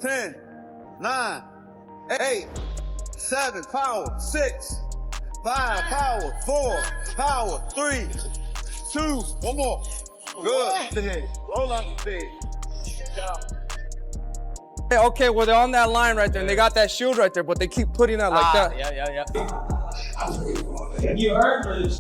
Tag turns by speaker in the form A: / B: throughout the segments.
A: 10, 9, 8, 7, power, 6, 5, power, 4, power, 3, 2, one more. Good. Roll on the bed.
B: Okay, well, they're on that line right there, and they got that shield right there, but they keep putting that like that.
C: Yeah. You heard this.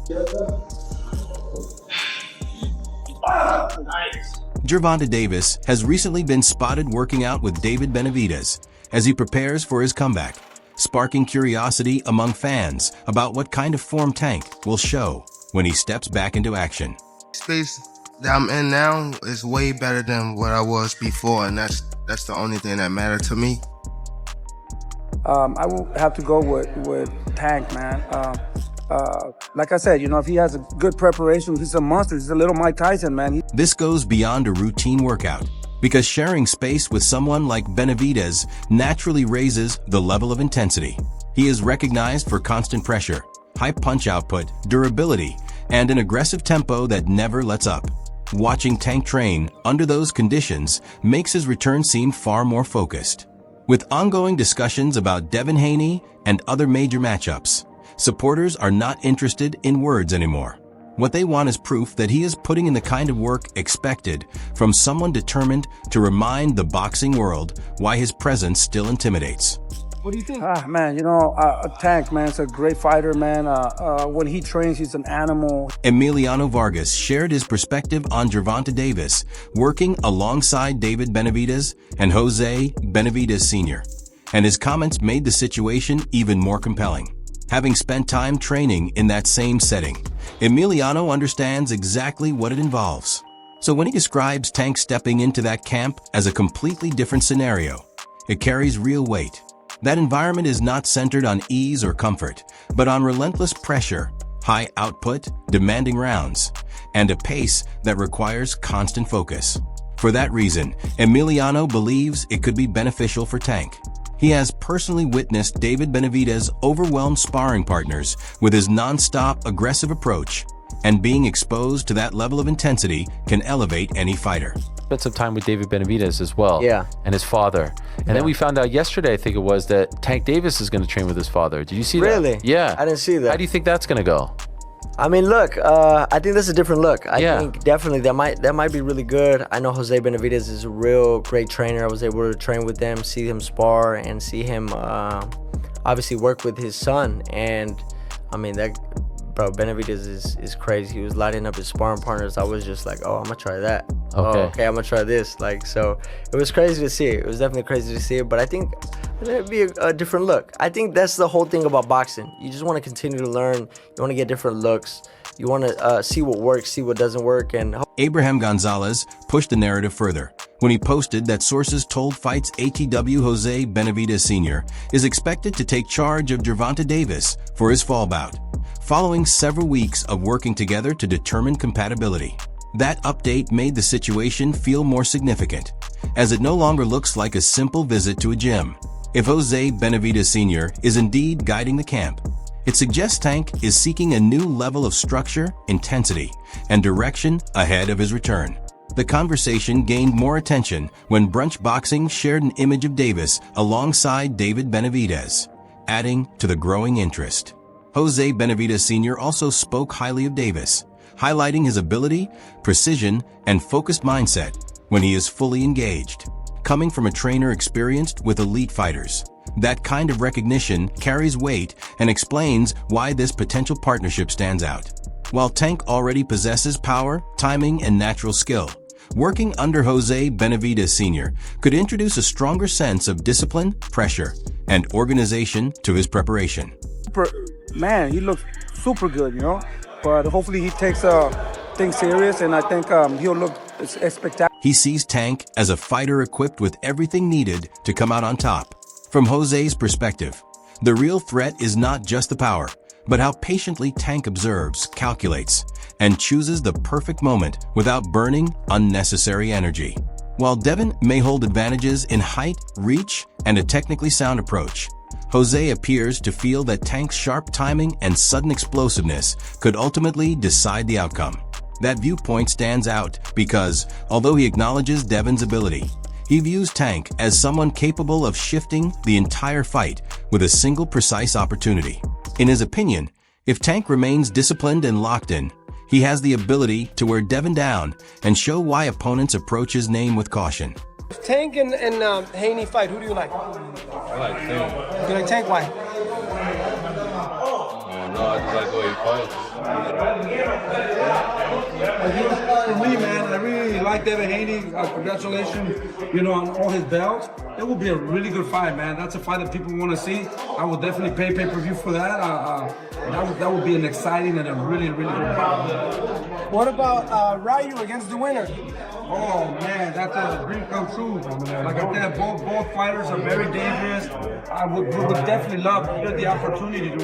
C: Nice.
D: Gervonta Davis has recently been spotted working out with David Benavidez as he prepares for his comeback, sparking curiosity among fans about what kind of form Tank will show when he steps back into action.
E: Space that I'm in now is way better than what I was before, and that's the only thing that mattered to me.
F: I will have to go with Tank, man. Like I said, if he has a good preparation, he's a monster. He's a little Mike Tyson, man.
D: This goes beyond a routine workout because sharing space with someone like Benavidez naturally raises the level of intensity. He is recognized for constant pressure, high punch output, durability, and an aggressive tempo that never lets up. Watching Tank train under those conditions makes his return seem far more focused. With ongoing discussions about Devin Haney and other major matchups, supporters are not interested in words anymore. What they want is proof that he is putting in the kind of work expected from someone determined to remind the boxing world why his presence still intimidates.
B: What do you think?
F: Man, Tank, man, is a great fighter, man. When he trains, he's an animal.
D: Emiliano Vargas shared his perspective on Gervonta Davis, working alongside David Benavidez and Jose Benavidez Sr., and his comments made the situation even more compelling. Having spent time training in that same setting, Emiliano understands exactly what it involves. So when he describes Tank stepping into that camp as a completely different scenario, it carries real weight. That environment is not centered on ease or comfort, but on relentless pressure, high output, demanding rounds, and a pace that requires constant focus. For that reason, Emiliano believes it could be beneficial for Tank. He has personally witnessed David Benavidez overwhelm sparring partners with his non-stop aggressive approach, and being exposed to that level of intensity can elevate any fighter.
C: Spent some time with David Benavidez as well.
G: Yeah.
C: And his father. And then we found out yesterday, I think it was, that Tank Davis is going to train with his father. Did you see that?
G: Really?
C: Yeah.
G: I didn't see that.
C: How do you think that's going to go?
G: I mean, look, I think that's a different look. I think definitely that might be really good. I know Jose Benavidez is a real great trainer. I was able to train with them, see him spar, and see him obviously work with his son. And I mean, Benavidez is crazy. He was lighting up his sparring partners. I was just like, oh, I'm gonna try that. Okay, I'm gonna try this. So it was crazy to see it. It was definitely crazy to see it. But I think it'd be a different look. I think that's the whole thing about boxing. You just want to continue to learn. You want to get different looks. You want to see what works, see what doesn't work. And
D: Abraham Gonzalez pushed the narrative further when he posted that sources told Fight's ATW Jose Benavidez Sr. is expected to take charge of Gervonta Davis for his fall bout, following several weeks of working together to determine compatibility. That update made the situation feel more significant, as it no longer looks like a simple visit to a gym. If Jose Benavidez Sr. is indeed guiding the camp, it suggests Tank is seeking a new level of structure, intensity, and direction ahead of his return. The conversation gained more attention when Brunch Boxing shared an image of Davis alongside David Benavidez, adding to the growing interest. Jose Benavidez Sr. also spoke highly of Davis, highlighting his ability, precision, and focused mindset when he is fully engaged. Coming from a trainer experienced with elite fighters, that kind of recognition carries weight and explains why this potential partnership stands out. While Tank already possesses power, timing, and natural skill, working under Jose Benavidez Sr. could introduce a stronger sense of discipline, pressure, and organization to his preparation.
F: Man, he looks super good, But hopefully he takes things serious, and I think he'll look spectacular.
D: He sees Tank as a fighter equipped with everything needed to come out on top. From Jose's perspective, the real threat is not just the power, but how patiently Tank observes, calculates, and chooses the perfect moment without burning unnecessary energy. While Devin may hold advantages in height, reach, and a technically sound approach, Jose appears to feel that Tank's sharp timing and sudden explosiveness could ultimately decide the outcome. That viewpoint stands out because, although he acknowledges Devin's ability, He views Tank as someone capable of shifting the entire fight with a single precise opportunity. In his opinion, if Tank remains disciplined and locked in, he has the ability to wear Devin down and show why opponents approach his name with caution.
H: Tank and Haney fight, who do you like?
I: I like Tank.
H: You like Tank? Why?
I: No, I just like the way he fights.
F: For me, man, I really like David Haney. Congratulations, on all his belts. It will be a really good fight, man. That's a fight that people want to see. I will definitely pay pay-per-view for that. That would be an exciting and a really, really good fight.
H: What about Ryu against the winner?
F: Oh man, that's a dream come true. Like I said, both fighters are very dangerous. I would definitely love to get the opportunity to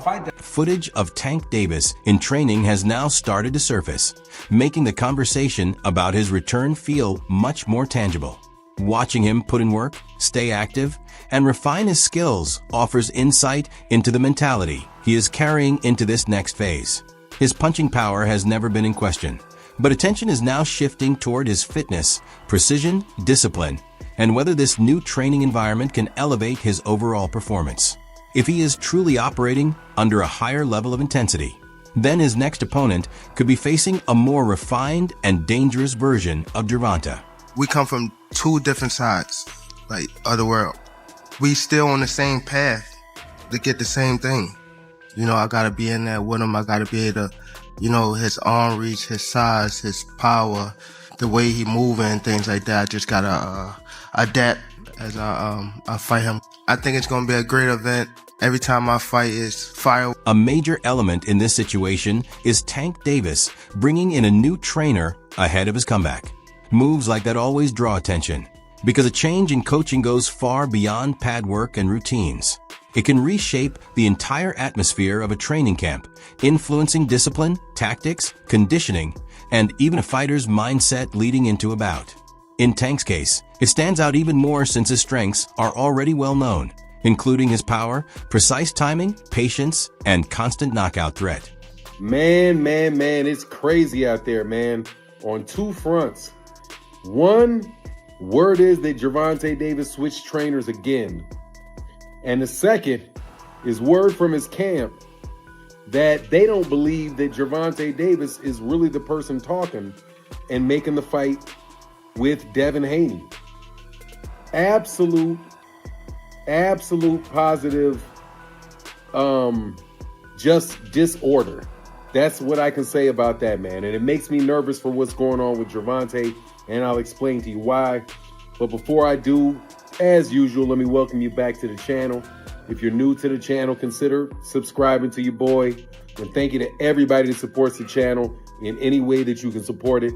F: fight them.
D: Footage of Tank Davis in training has now started to surface, making the conversation about his return feel much more tangible. Watching him put in work, stay active, and refine his skills offers insight into the mentality he is carrying into this next phase. His punching power has never been in question, but attention is now shifting toward his fitness, precision, discipline, and whether this new training environment can elevate his overall performance. If he is truly operating under a higher level of intensity, then his next opponent could be facing a more refined and dangerous version of Gervonta.
E: We come from two different sides, of the world. We still on the same path to get the same thing. I gotta be in there with him. I gotta be able to, his arm reach, his size, his power, the way he moving and things like that. I just gotta adapt as I fight him. I think it's gonna be a great event. Every time I fight is fire.
D: A major element in this situation is Tank Davis bringing in a new trainer ahead of his comeback. Moves like that always draw attention, because a change in coaching goes far beyond pad work and routines. It can reshape the entire atmosphere of a training camp, influencing discipline, tactics, conditioning, and even a fighter's mindset leading into a bout. In Tank's case, it stands out even more since his strengths are already well known, including his power, precise timing, patience, and constant knockout threat.
J: Man, it's crazy out there, man, on two fronts. One, word is that Gervonta Davis switched trainers again. And the second is word from his camp that they don't believe that Gervonta Davis is really the person talking and making the fight with Devin Haney. Absolute positive, just disorder. That's what I can say about that, man. And it makes me nervous for what's going on with Gervonta, and I'll explain to you why. But before I do, as usual, let me welcome you back to the channel. If you're new to the channel, consider subscribing to your boy. And thank you to everybody that supports the channel in any way that you can support it.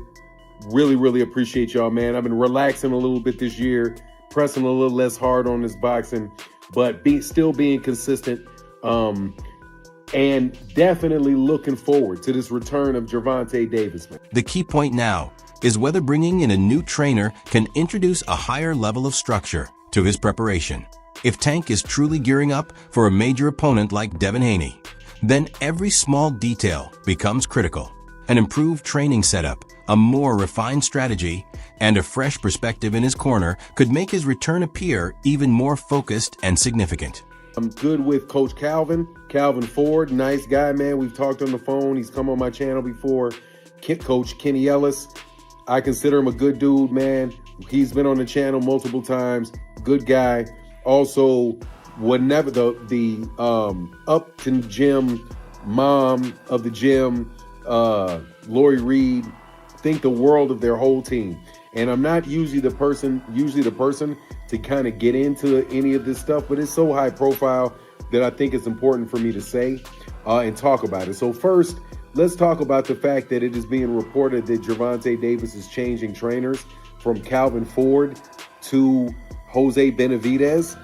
J: Really appreciate y'all, man. I've been relaxing a little bit this year, pressing a little less hard on this boxing, but still being consistent. And definitely looking forward to this return of Gervonta Davis, man.
D: The key point now is whether bringing in a new trainer can introduce a higher level of structure to his preparation. If Tank is truly gearing up for a major opponent like Devin Haney, then every small detail becomes critical. An improved training setup, a more refined strategy, and a fresh perspective in his corner could make his return appear even more focused and significant.
J: I'm good with Coach Calvin Ford, nice guy, man. We've talked on the phone. He's come on my channel before. Coach Kenny Ellis, I consider him a good dude, man. He's been on the channel multiple times. Good guy. Also, whenever the Upton Gym mom of the gym, Lori Reed, think the world of their whole team. And I'm not usually the person to kind of get into any of this stuff, but it's so high profile that I think it's important for me to say and talk about it. So first, let's talk about the fact that it is being reported that Gervonta Davis is changing trainers from Calvin Ford to Jose Benavidez,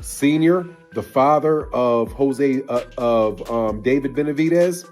J: Sr., the father of David Benavidez.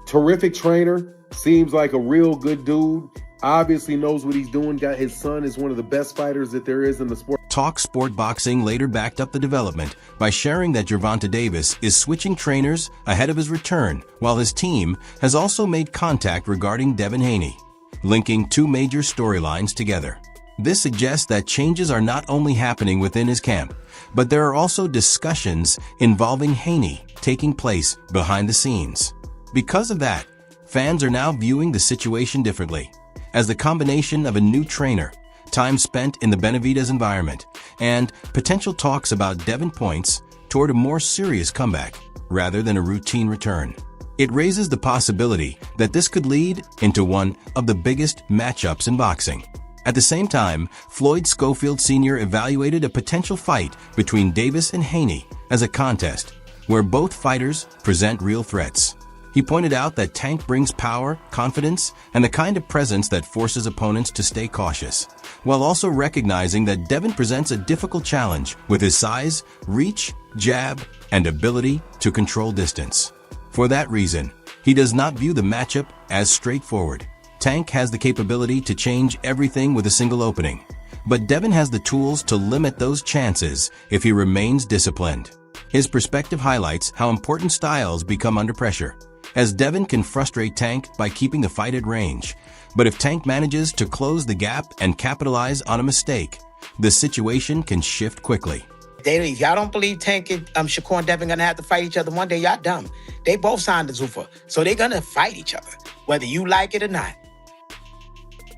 J: Terrific trainer, seems like a real good dude. Obviously knows what he's doing. Got his son is one of the best fighters that there is in the sport.
D: Talk Sport Boxing later backed up the development by sharing that Gervonta Davis is switching trainers ahead of his return, while his team has also made contact regarding Devin Haney. linking two major storylines together. This suggests that changes are not only happening within his camp, but there are also discussions involving Haney taking place behind the scenes. Because of that, fans are now viewing the situation differently, as the combination of a new trainer, time spent in the Benavidez environment, and potential talks about Devin points toward a more serious comeback rather than a routine return. It raises the possibility that this could lead into one of the biggest matchups in boxing. At the same time, Floyd Schofield Sr. evaluated a potential fight between Davis and Haney as a contest where both fighters present real threats. He pointed out that Tank brings power, confidence, and the kind of presence that forces opponents to stay cautious, while also recognizing that Devin presents a difficult challenge with his size, reach, jab, and ability to control distance. For that reason, he does not view the matchup as straightforward. Tank has the capability to change everything with a single opening, but Devin has the tools to limit those chances if he remains disciplined. His perspective highlights how important styles become under pressure, as Devin can frustrate Tank by keeping the fight at range. But if Tank manages to close the gap and capitalize on a mistake, the situation can shift quickly.
K: If y'all don't believe Tank and Shakur and Devin gonna have to fight each other one day, y'all dumb. They both signed to Zuffa, so they're gonna fight each other, whether you like it or not.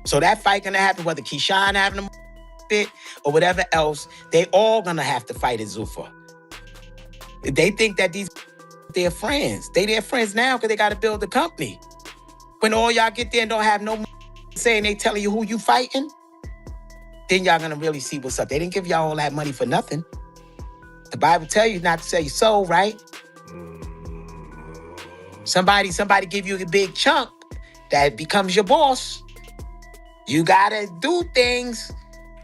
K: So that fight gonna happen, whether Keyshawn having a fit or whatever else, they all gonna have to fight at Zuffa. They think that they're friends. They're friends now because they gotta build the company. When all y'all get there and don't have no saying they telling you who you fighting, then y'all gonna really see what's up. They didn't give y'all all that money for nothing. The Bible tell you not to sell your soul, right? Somebody give you a big chunk that becomes your boss. You gotta do things.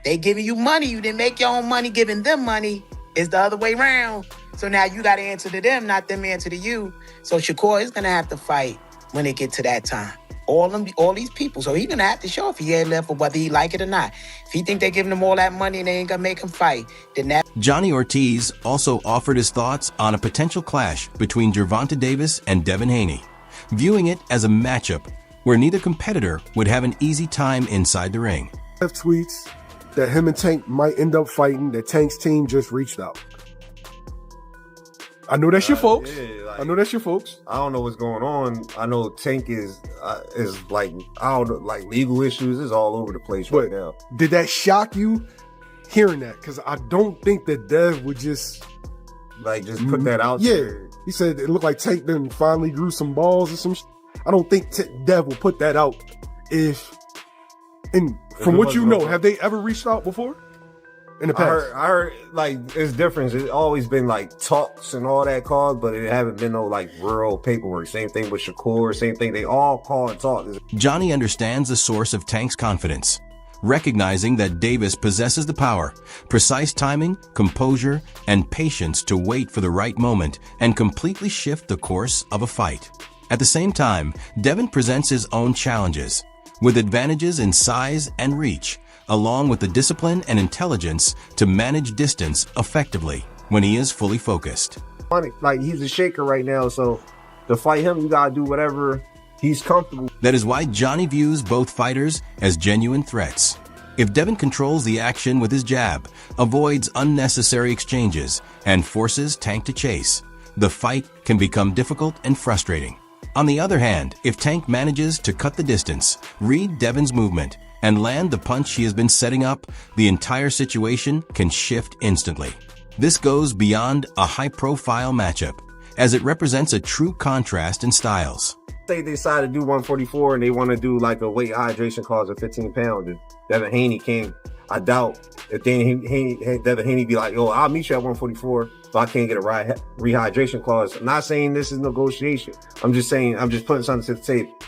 K: They giving you money. You didn't make your own money giving them money. It's the other way around. So now you gotta answer to them, not them answer to you. So Shakur is gonna have to fight when it get to that time. All these people. So he's gonna have to show if he ain't left, or whether he like it or not. If he think they're giving him all that money and they ain't gonna make him fight, then that.
D: Johnny Ortiz also offered his thoughts on a potential clash between Gervonta Davis and Devin Haney, viewing it as a matchup where neither competitor would have an easy time inside the ring.
L: Have tweets that him and Tank might end up fighting, that Tank's team just reached out. I know that's your folks.
M: Yeah,
L: I know that's your folks.
M: I don't know what's going on. I know Tank is like, I don't know, like legal issues is all over the place right now.
L: Did that shock you hearing that? Because I don't think that Dev would just
M: put that out there.
L: Yeah, he said it looked like Tank then finally grew some balls or some I don't think Dev will put that out from what you know, have they ever reached out before? In the past?
M: I heard like it's different. It's always been like talks and all that called, but it haven't been no like real paperwork. Same thing with Shakur, same thing. They all call and talk.
D: Johnny understands the source of Tank's confidence, recognizing that Davis possesses the power, precise timing, composure, and patience to wait for the right moment and completely shift the course of a fight. At the same time, Devin presents his own challenges, with advantages in size and reach, along with the discipline and intelligence to manage distance effectively when he is fully focused.
M: Like, he's a shaker right now, so to fight him, you gotta do whatever he's comfortable.
D: That is why Johnny views both fighters as genuine threats. If Devin controls the action with his jab, avoids unnecessary exchanges, and forces Tank to chase, the fight can become difficult and frustrating. On the other hand, if Tank manages to cut the distance, read Devin's movement, and land the punch he has been setting up, the entire situation can shift instantly. This goes beyond a high-profile matchup, as it represents a true contrast in styles.
M: Say they decide to do 144 and they want to do like a weight hydration clause of 15 pounds, and Devin Haney came. I doubt if Devin Haney be like, yo, I'll meet you at 144, but I can't get a rehydration clause. I'm not saying this is negotiation. I'm just putting something to the table.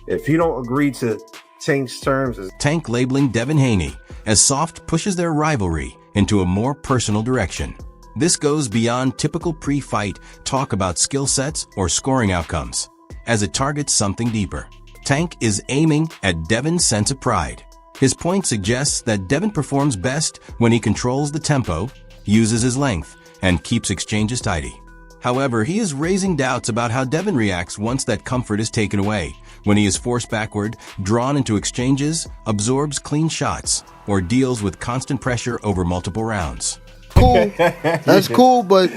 M: If you don't agree to Tank's terms.
D: Tank labeling Devin Haney as soft pushes their rivalry into a more personal direction. This goes beyond typical pre-fight talk about skill sets or scoring outcomes, as it targets something deeper. Tank is aiming at Devin's sense of pride. His point suggests that Devin performs best when he controls the tempo, uses his length, and keeps exchanges tidy. However, he is raising doubts about how Devin reacts once that comfort is taken away, When he is forced backward, drawn into exchanges, absorbs clean shots, or deals with constant pressure over multiple rounds.
E: Cool. That's cool, but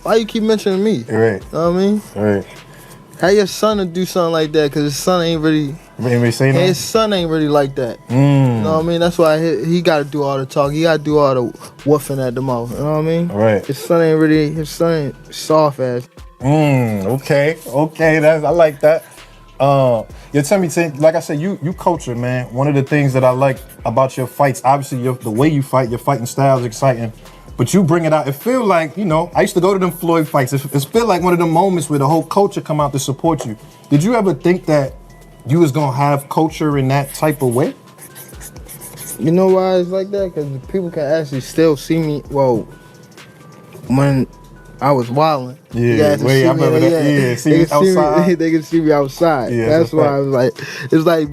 E: why you keep mentioning me?
N: Right.
E: You know what I mean?
N: Right.
E: How your son to do something like that? Because his son ain't really... His son ain't really like that. You know what I mean? That's why he got to do all the talk. He got to do all the woofing at the mouth. You know what I mean?
N: Right.
E: His son ain't soft ass.
N: Okay. I like that. You tell me, like I said, you culture, man. One of the things that I like about your fights, obviously the way you fight, your fighting style is exciting. But you bring it out. It feel like, I used to go to them Floyd fights. It feel like one of the moments where the whole culture come out to support you. Did you ever think that you was gonna have culture in that type of way?
E: You know why it's like that? Because people can actually still see me. Well, when I was wilding,
N: yeah, I remember that. Yeah, see you outside.
E: They can see me outside.
N: Yeah,
E: that's why I was like, it's like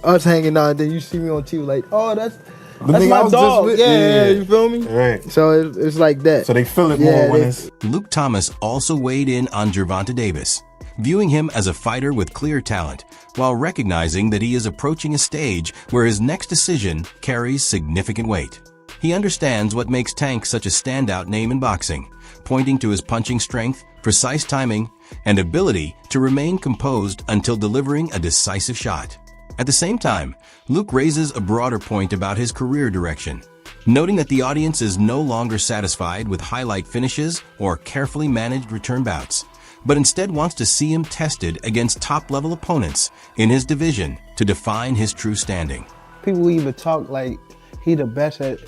E: us hanging out, and then you see me on TV, like, oh, that's my dog. Yeah, you feel me?
N: Right.
E: So it's like that.
N: So they feel it more when it's...
D: Luke Thomas also weighed in on Gervonta Davis, viewing him as a fighter with clear talent, while recognizing that he is approaching a stage where his next decision carries significant weight. He understands what makes Tank such a standout name in boxing, pointing to his punching strength, precise timing, and ability to remain composed until delivering a decisive shot. At the same time, Luke raises a broader point about his career direction, noting that the audience is no longer satisfied with highlight finishes or carefully managed return bouts, but instead wants to see him tested against top-level opponents in his division to define his true standing.
E: People even talk like he the best at...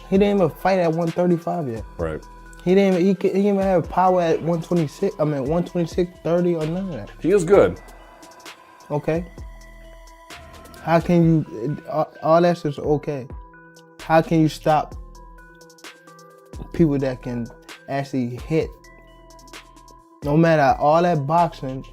E: He didn't even fight at 135 yet.
N: Right.
E: He didn't even have power at 126. 126, 30 or none of that.
N: He is good.
E: Okay. How can you, all that's just okay. How can you stop people that can actually hit? No matter all that boxing,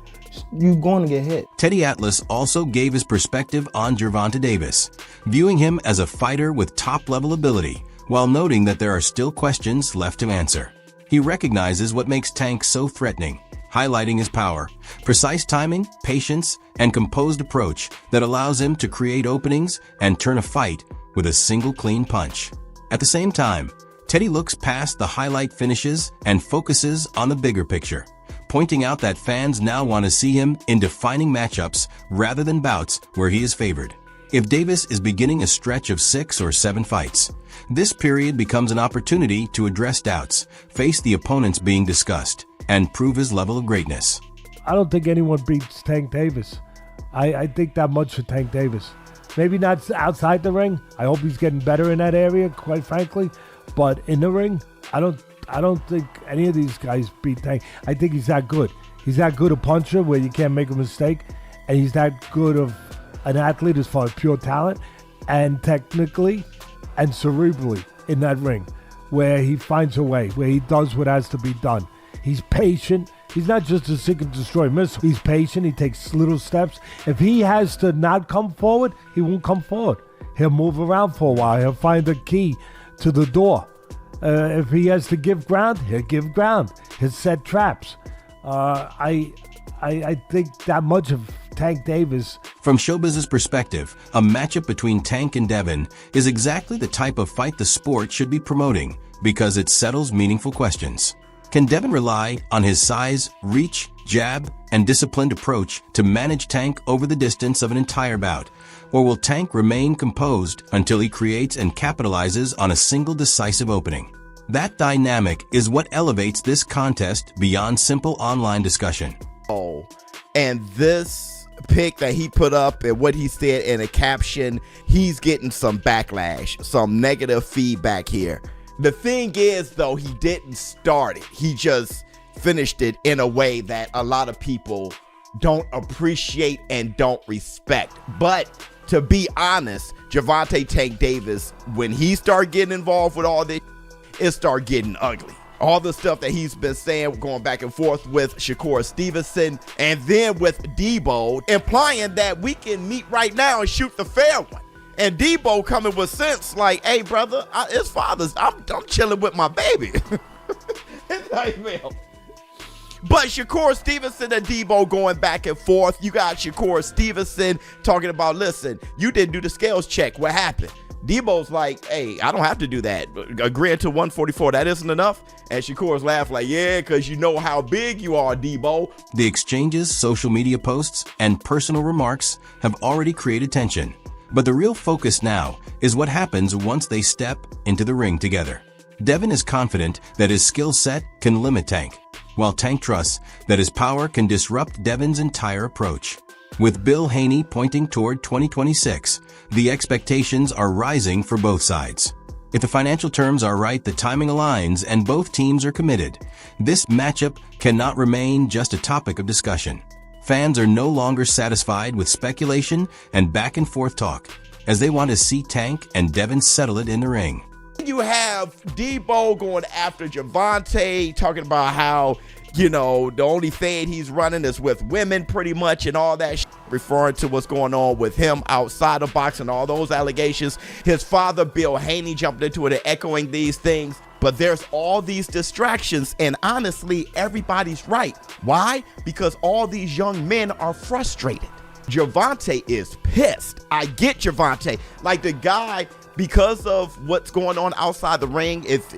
E: you're going to get hit.
D: Teddy Atlas also gave his perspective on Gervonta Davis, viewing him as a fighter with top-level ability, while noting that there are still questions left to answer. He recognizes what makes Tank so threatening, highlighting his power, precise timing, patience, and composed approach that allows him to create openings and turn a fight with a single clean punch. At the same time, Teddy looks past the highlight finishes and focuses on the bigger picture, pointing out that fans now want to see him in defining matchups rather than bouts where he is favored. If Davis is beginning a stretch of 6 or 7 fights, this period becomes an opportunity to address doubts, face the opponents being discussed, and prove his level of greatness.
O: I don't think anyone beats Tank Davis. I think that much for Tank Davis. Maybe not outside the ring. I hope he's getting better in that area, quite frankly. But in the ring, I don't think any of these guys beat Tank. I think he's that good. He's that good a puncher where you can't make a mistake, and he's that good of an athlete as far as pure talent and technically and cerebrally in that ring, where he finds a way, where he does what has to be done. He's patient. He's not just a seek and destroy missile. He's patient. He takes little steps. If he has to not come forward, he won't come forward. He'll move around for a while. He'll find a key to the door. If he has to give ground, he'll give ground. He'll set traps. I think that much of Tank Davis.
D: From Showbiz's perspective, a matchup between Tank and Devin is exactly the type of fight the sport should be promoting because it settles meaningful questions. Can Devin rely on his size, reach, jab, and disciplined approach to manage Tank over the distance of an entire bout? Or will Tank remain composed until he creates and capitalizes on a single decisive opening? That dynamic is what elevates this contest beyond simple online discussion.
P: And this pic that he put up and what he said in a caption, he's getting some backlash, some negative feedback here. The thing is, though, he didn't start it. He just finished it in a way that a lot of people don't appreciate and don't respect. But to be honest, Gervonta Tank Davis, when he started getting involved with all this, it started getting ugly. All the stuff that he's been saying, going back and forth with Shakur Stevenson and then with Debo, implying that we can meet right now and shoot the fair one. And Debo coming with sense like, hey, brother, it's father's. I'm chilling with my baby. It's like, man, But Shakur Stevenson and Debo going back and forth. You got Shakur Stevenson talking about, listen, you didn't do the scales check. What happened? Debo's like, hey, I don't have to do that. Agreeing to 144, that isn't enough? And Shakur's laugh like, yeah, because you know how big you are, Debo.
D: The exchanges, social media posts, and personal remarks have already created tension. But the real focus now is what happens once they step into the ring together. Devin is confident that his skill set can limit Tank, while Tank trusts that his power can disrupt Devin's entire approach. With Bill Haney pointing toward 2026, the expectations are rising for both sides. If the financial terms are right, the timing aligns, and both teams are committed, this matchup cannot remain just a topic of discussion. Fans are no longer satisfied with speculation and back-and-forth talk, as they want to see Tank and Devin settle it in the ring.
P: You have Debo going after Gervonta, talking about how, you know, the only thing he's running is with women pretty much and all that shit, referring to what's going on with him outside of boxing, all those allegations. His father, Bill Haney, jumped into it and echoing these things. But there's all these distractions, and honestly, everybody's right. Why? Because all these young men are frustrated. Gervonta is pissed. I get Gervonta. Like, the guy, because of what's going on outside the ring, if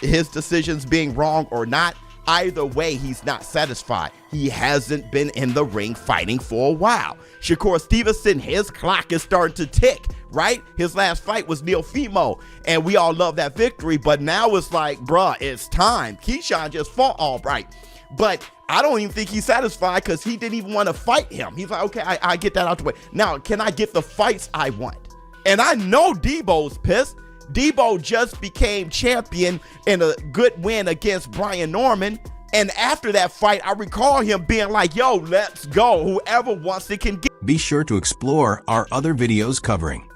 P: his decisions being wrong or not, either way, he's not satisfied. He hasn't been in the ring fighting for a while. Shakur Stevenson, his clock is starting to tick, right? His last fight was Neil Fimo, and we all love that victory, but now it's like, bruh, it's time. Keyshawn just fought all right. But I don't even think he's satisfied because he didn't even want to fight him. He's like, okay, I get that out the way. Now, can I get the fights I want? And I know Debo's pissed. Debo just became champion in a good win against Brian Norman. And after that fight, I recall him being like, yo, let's go. Whoever wants it can get.
D: Be sure to explore our other videos covering